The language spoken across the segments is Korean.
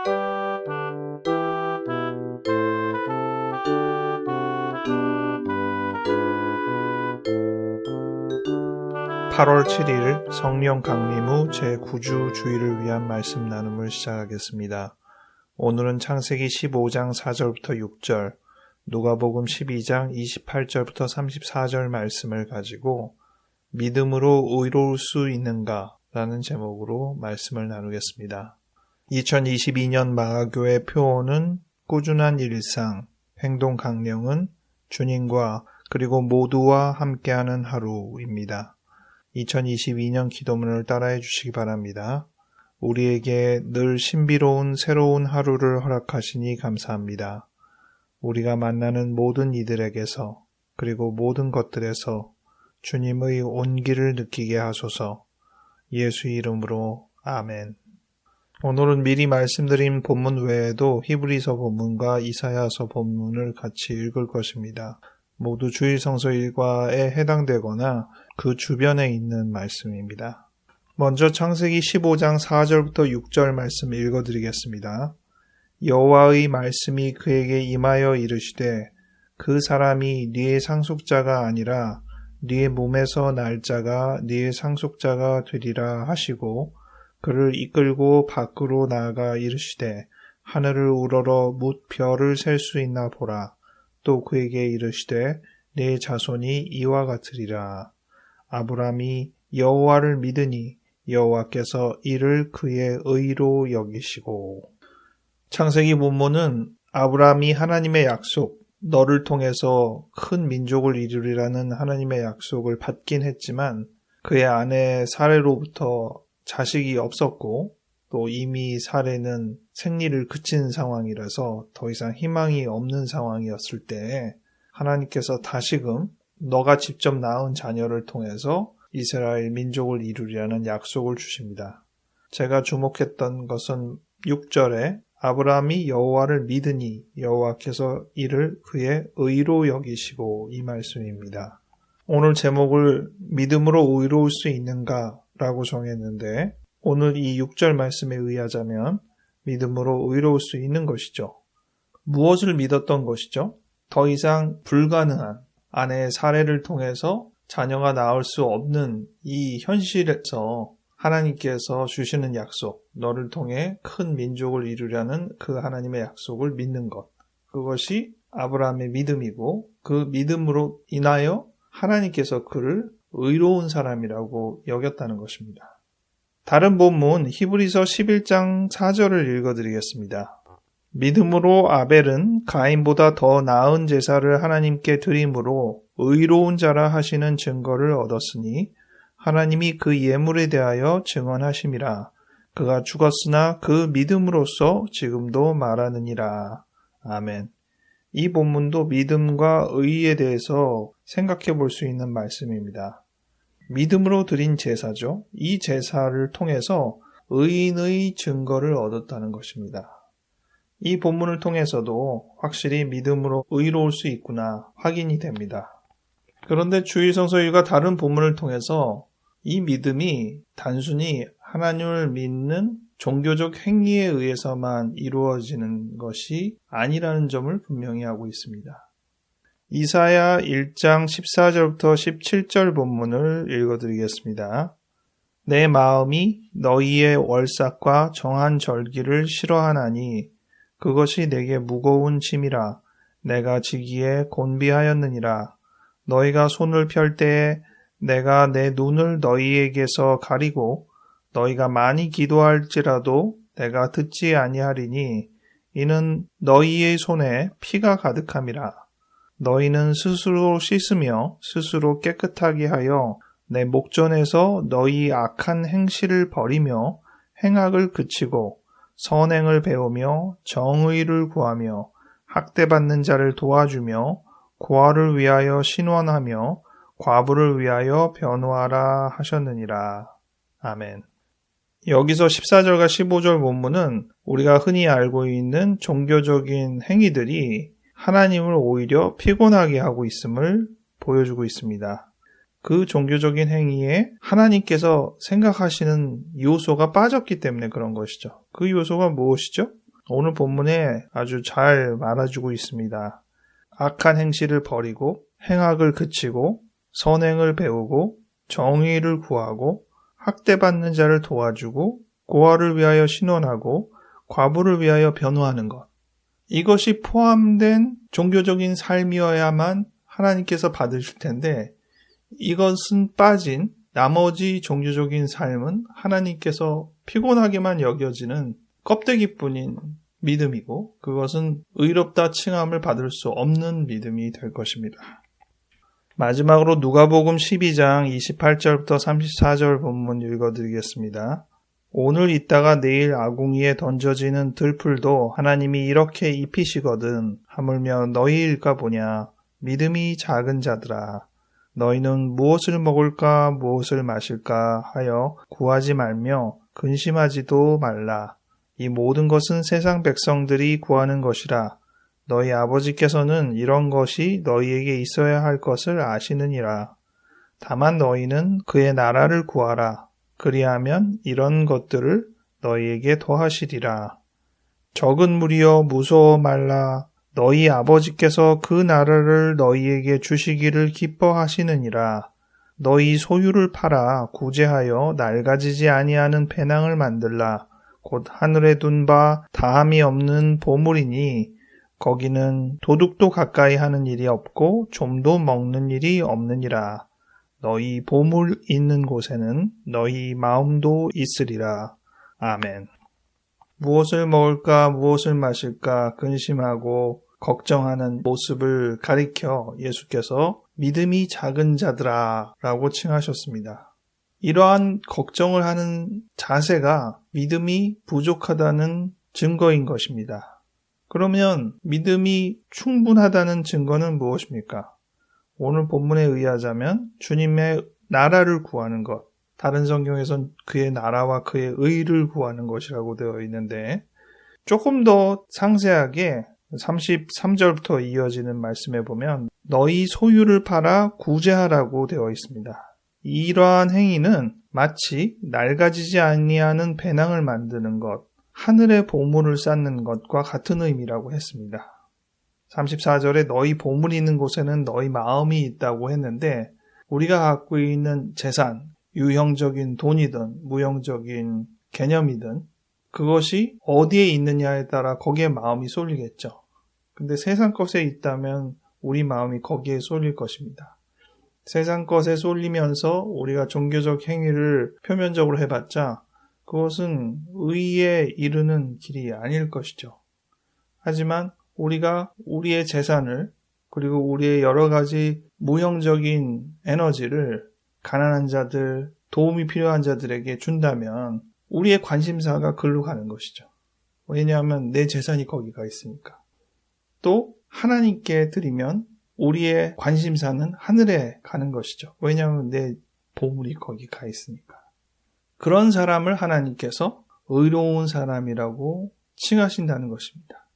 (8월 7일) 성령 강림 후 제9주 주일을 위한 말씀 나눔을 시작하겠습니다. 오늘은 창세기 15장 4절부터 6절, 누가복음 12장 28절부터 34절 말씀을 가지고 믿음으로 의로울 수 있는가? 라는 제목으로 말씀을 나누겠습니다. 2022년 마가교회 표어는 꾸준한 일상, 행동 강령은 주님과 그리고 모두와 함께하는 하루입니다. 2022년 기도문을 따라해 주시기 바랍니다. 우리에게 늘 신비로운 새로운 하루를 허락하시니 감사합니다. 우리가 만나는 모든 이들에게서 그리고 모든 것들에서 주님의 온기를 느끼게 하소서. 예수 이름으로 아멘. 오늘은 미리 말씀드린 본문 외에도 히브리서 본문과 이사야서 본문을 같이 읽을 것입니다. 모두 주일 성서 일과에 해당되거나 그 주변에 있는 말씀입니다. 먼저 창세기 15장 4절부터 6절 말씀 읽어드리겠습니다. 여호와의 말씀이 그에게 임하여 이르시되 그 사람이 네의 상속자가 아니라 네의 몸에서 날 자가 네의 상속자가 되리라 하시고 그를 이끌고 밖으로 나아가 이르시되 하늘을 우러러 뭇 별을 셀 수 있나 보라. 또 그에게 이르시되 네 자손이 이와 같으리라. 아브람이 여호와를 믿으니 여호와께서 이를 그의 의로 여기시고. 창세기 본문은 아브람이 하나님의 약속, 너를 통해서 큰 민족을 이루리라는 하나님의 약속을 받긴 했지만 그의 아내 사레로부터 자식이 없었고 또 이미 사레는 생리를 그친 상황이라서 더 이상 희망이 없는 상황이었을 때 하나님께서 다시금 너가 직접 낳은 자녀를 통해서 이스라엘 민족을 이루리라는 약속을 주십니다. 제가 주목했던 것은 6절에 아브라함이 여호와를 믿으니 여호와께서 이를 그의 의로 여기시고 이 말씀입니다. 오늘 제목을 믿음으로 의로울 수 있는가 라고 정했는데 오늘 이 6절 말씀에 의하자면 믿음으로 의로울 수 있는 것이죠. 무엇을 믿었던 것이죠? 더 이상 불가능한 아내의 사례를 통해서 자녀가 낳을 수 없는 이 현실에서 하나님께서 주시는 약속, 너를 통해 큰 민족을 이루려는 그 하나님의 약속을 믿는 것. 그것이 아브라함의 믿음이고 그 믿음으로 인하여 하나님께서 그를 의로운 사람이라고 여겼다는 것입니다. 다른 본문 히브리서 11장 4절을 읽어드리겠습니다. 믿음으로 아벨은 가인보다 더 나은 제사를 하나님께 드림으로 의로운 자라 하시는 증거를 얻었으니 하나님이 그 예물에 대하여 증언하심이라. 그가 죽었으나 그 믿음으로써 지금도 말하느니라. 아멘. 이 본문도 믿음과 의에 대해서 생각해 볼 수 있는 말씀입니다. 믿음으로 드린 제사죠. 이 제사를 통해서 의인의 증거를 얻었다는 것입니다. 이 본문을 통해서도 확실히 믿음으로 의로울 수 있구나 확인이 됩니다. 그런데 주일 성서일과 다른 본문을 통해서 이 믿음이 단순히 하나님을 믿는 종교적 행위에 의해서만 이루어지는 것이 아니라는 점을 분명히 하고 있습니다. 이사야 1장 14절부터 17절 본문을 읽어드리겠습니다. 내 마음이 너희의 월삭과 정한 절기를 싫어하나니 그것이 내게 무거운 짐이라 내가 지기에 곤비하였느니라. 너희가 손을 펼 때에 내가 내 눈을 너희에게서 가리고 너희가 많이 기도할지라도 내가 듣지 아니하리니 이는 너희의 손에 피가 가득함이라. 너희는 스스로 씻으며 스스로 깨끗하게 하여 내 목전에서 너희 악한 행실을 버리며 행악을 그치고 선행을 배우며 정의를 구하며 학대받는 자를 도와주며 고아를 위하여 신원하며 과부를 위하여 변호하라 하셨느니라. 아멘. 여기서 14절과 15절 본문은 우리가 흔히 알고 있는 종교적인 행위들이 하나님을 오히려 피곤하게 하고 있음을 보여주고 있습니다. 그 종교적인 행위에 하나님께서 생각하시는 요소가 빠졌기 때문에 그런 것이죠. 그 요소가 무엇이죠? 오늘 본문에 아주 잘 말아주고 있습니다. 악한 행실을 버리고 행악을 그치고 선행을 배우고 정의를 구하고 학대받는 자를 도와주고 고아를 위하여 신원하고 과부를 위하여 변호하는 것. 이것이 포함된 종교적인 삶이어야만 하나님께서 받으실 텐데 이것은 빠진 나머지 종교적인 삶은 하나님께서 피곤하게만 여겨지는 껍데기뿐인 믿음이고 그것은 의롭다 칭함을 받을 수 없는 믿음이 될 것입니다. 마지막으로 누가복음 12장 28절부터 34절 본문 읽어드리겠습니다. 오늘 있다가 내일 아궁이에 던져지는 들풀도 하나님이 이렇게 입히시거든 하물며 너희일까 보냐. 믿음이 작은 자들아. 너희는 무엇을 먹을까 무엇을 마실까 하여 구하지 말며 근심하지도 말라. 이 모든 것은 세상 백성들이 구하는 것이라. 너희 아버지께서는 이런 것이 너희에게 있어야 할 것을 아시느니라. 다만 너희는 그의 나라를 구하라. 그리하면 이런 것들을 너희에게 더하시리라. 적은 무리여 무서워 말라. 너희 아버지께서 그 나라를 너희에게 주시기를 기뻐하시느니라. 너희 소유를 팔아 구제하여 낡아지지 아니하는 배낭을 만들라. 곧 하늘에 둔 바 다함이 없는 보물이니 거기는 도둑도 가까이 하는 일이 없고 좀도 먹는 일이 없느니라. 너희 보물 있는 곳에는 너희 마음도 있으리라. 아멘. 무엇을 먹을까 무엇을 마실까 근심하고 걱정하는 모습을 가리켜 예수께서 믿음이 작은 자들아 라고 칭하셨습니다. 이러한 걱정을 하는 자세가 믿음이 부족하다는 증거인 것입니다. 그러면 믿음이 충분하다는 증거는 무엇입니까? 오늘 본문에 의하자면 주님의 나라를 구하는 것, 다른 성경에선 그의 나라와 그의 의를 구하는 것이라고 되어 있는데 조금 더 상세하게 33절부터 이어지는 말씀에 보면 너희 소유를 팔아 구제하라고 되어 있습니다. 이러한 행위는 마치 낡아지지 아니하는 배낭을 만드는 것, 하늘의 보물을 쌓는 것과 같은 의미라고 했습니다. 34절에 너희 보물이 있는 곳에는 너희 마음이 있다고 했는데 우리가 갖고 있는 재산, 유형적인 돈이든 무형적인 개념이든 그것이 어디에 있느냐에 따라 거기에 마음이 쏠리겠죠. 근데 세상 것에 있다면 우리 마음이 거기에 쏠릴 것입니다. 세상 것에 쏠리면서 우리가 종교적 행위를 표면적으로 해봤자 그것은 의에 이르는 길이 아닐 것이죠. 하지만 우리가 우리의 재산을 그리고 우리의 여러 가지 무형적인 에너지를 가난한 자들, 도움이 필요한 자들에게 준다면 우리의 관심사가 글로 가는 것이죠. 왜냐하면 내 재산이 거기가 있으니까. 또 하나님께 드리면 우리의 관심사는 하늘에 가는 것이죠. 왜냐하면 내 보물이 거기 가 있으니까. 그런 사람을 하나님께서 의로운 사람이라고 칭하신다는 것입니다.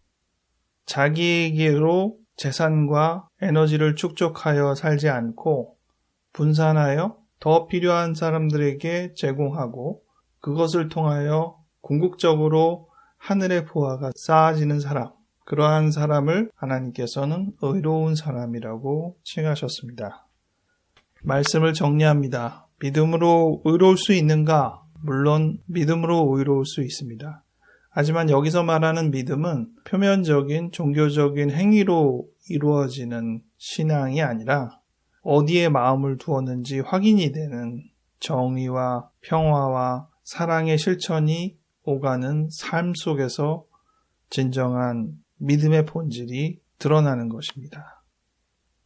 자기에게로 재산과 에너지를 축적하여 살지 않고 분산하여 더 필요한 사람들에게 제공하고 그것을 통하여 궁극적으로 하늘의 보화가 쌓아지는 사람, 그러한 사람을 하나님께서는 의로운 사람이라고 칭하셨습니다. 말씀을 정리합니다. 믿음으로 의로울 수 있는가? 물론 믿음으로 의로울 수 있습니다. 하지만 여기서 말하는 믿음은 표면적인 종교적인 행위로 이루어지는 신앙이 아니라 어디에 마음을 두었는지 확인이 되는 정의와 평화와 사랑의 실천이 오가는 삶 속에서 진정한 믿음의 본질이 드러나는 것입니다.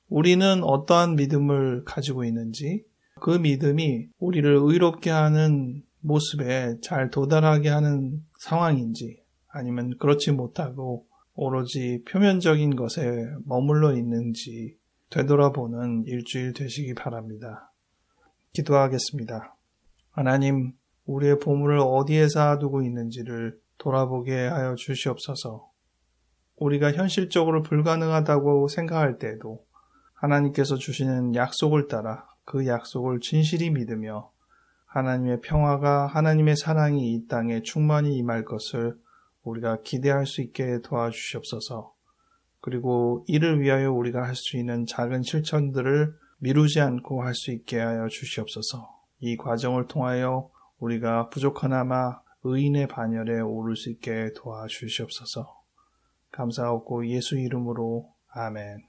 우리는 어떠한 믿음을 가지고 있는지 그 믿음이 우리를 의롭게 하는 모습에 잘 도달하게 하는 상황인지 아니면 그렇지 못하고 오로지 표면적인 것에 머물러 있는지 되돌아보는 일주일 되시기 바랍니다. 기도하겠습니다. 하나님, 우리의 보물을 어디에 쌓아두고 있는지를 돌아보게 하여 주시옵소서. 우리가 현실적으로 불가능하다고 생각할 때에도 하나님께서 주시는 약속을 따라 그 약속을 진실히 믿으며 하나님의 평화가 하나님의 사랑이 이 땅에 충만히 임할 것을 우리가 기대할 수 있게 도와주시옵소서. 그리고 이를 위하여 우리가 할 수 있는 작은 실천들을 미루지 않고 할 수 있게 하여 주시옵소서. 이 과정을 통하여 우리가 부족하나마 의인의 반열에 오를 수 있게 도와주시옵소서. 감사하고 예수 이름으로 아멘.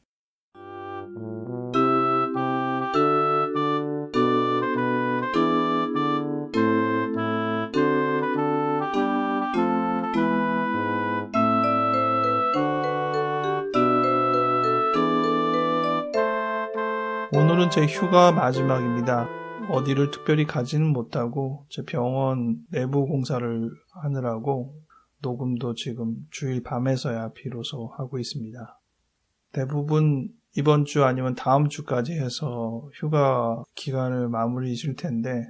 오늘은 제 휴가 마지막입니다. 어디를 특별히 가지는 못하고 제 병원 내부 공사를 하느라고 녹음도 지금 주일 밤에서야 비로소 하고 있습니다. 대부분 이번 주 아니면 다음 주까지 해서 휴가 기간을 마무리 질 텐데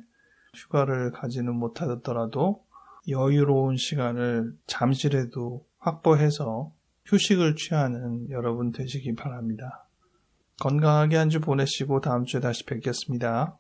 휴가를 가지는 못하더라도 여유로운 시간을 잠시라도 확보해서 휴식을 취하는 여러분 되시기 바랍니다. 건강하게 한 주 보내시고 다음 주에 다시 뵙겠습니다.